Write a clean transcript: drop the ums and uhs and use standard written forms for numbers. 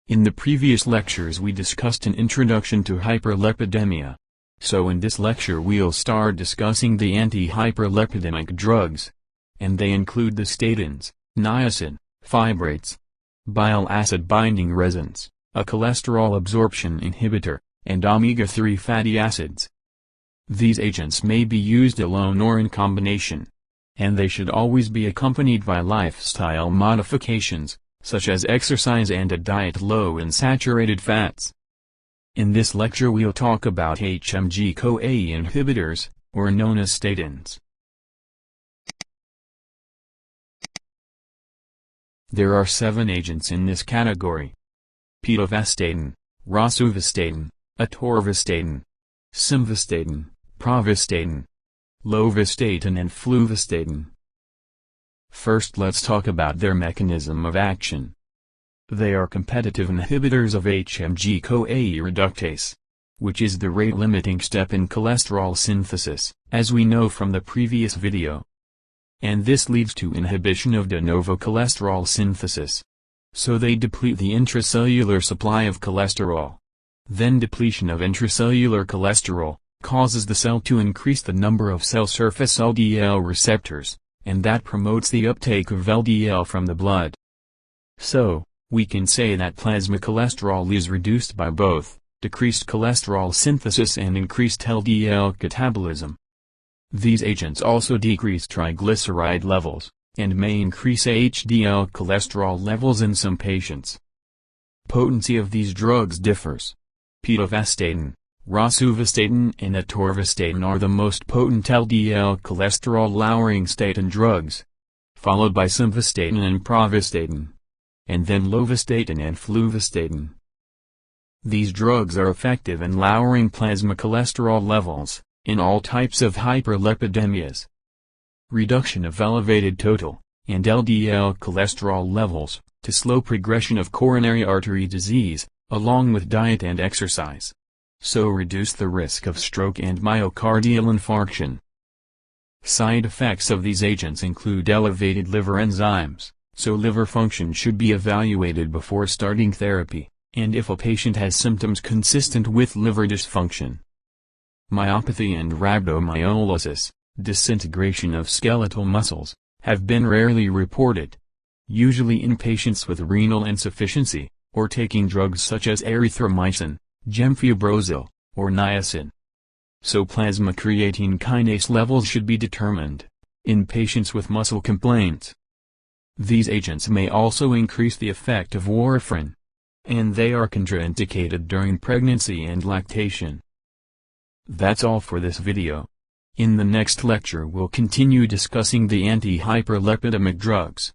In the previous lectures we discussed an introduction to hyperlipidemia. So in this lecture we'll start discussing the anti-hyperlepidemic drugs. And they include the statins, niacin, fibrates, bile acid-binding resins, a cholesterol absorption inhibitor, and omega-3 fatty acids. These agents may be used alone or in combination. And they should always be accompanied by lifestyle modifications, such as exercise and a diet low in saturated fats. In this lecture we'll talk about Hmg Coa Inhibitors, or known as statins. There are 7 agents in this category: Pitavastatin, Rosuvastatin, Atorvastatin, Simvastatin, Pravastatin, Lovastatin and Fluvastatin. First let's talk about their mechanism of action. They are competitive inhibitors of Hmg CoA Reductase, which is the rate-limiting step in cholesterol synthesis, as we know from the previous video. And this leads to inhibition of de novo cholesterol synthesis. So they deplete the intracellular supply of cholesterol. Then depletion of intracellular cholesterol causes the cell to increase the number of cell surface LDL receptors, and that promotes the uptake of LDL from the blood. So, we can say that plasma cholesterol is reduced by both decreased cholesterol synthesis and increased LDL catabolism. These agents also decrease triglyceride levels, and may increase HDL cholesterol levels in some patients. Potency of these drugs differs. Pitavastatin, Rosuvastatin and Atorvastatin are the most potent LDL cholesterol-lowering statin drugs, followed by Simvastatin and Pravastatin, and then Lovastatin and Fluvastatin. These drugs are effective in lowering plasma cholesterol levels in all types of hyperlipidemias. Reduction of elevated total and LDL cholesterol levels to slow progression of coronary artery disease, along with diet and exercise. So reduce the risk of stroke and myocardial infarction. Side effects of these agents include elevated liver enzymes, so liver function should be evaluated before starting therapy, and if a patient has symptoms consistent with liver dysfunction. Myopathy and rhabdomyolysis, disintegration of skeletal muscles, have been rarely reported. Usually in patients with renal insufficiency, or taking drugs such as erythromycin, gemfibrozil, or niacin. So plasma creatine kinase levels should be determined in patients with muscle complaints. These agents may also increase the effect of warfarin, and they are contraindicated during pregnancy and lactation. That's all for this video. In the next lecture we'll continue discussing the anti-hyperlepidemic drugs.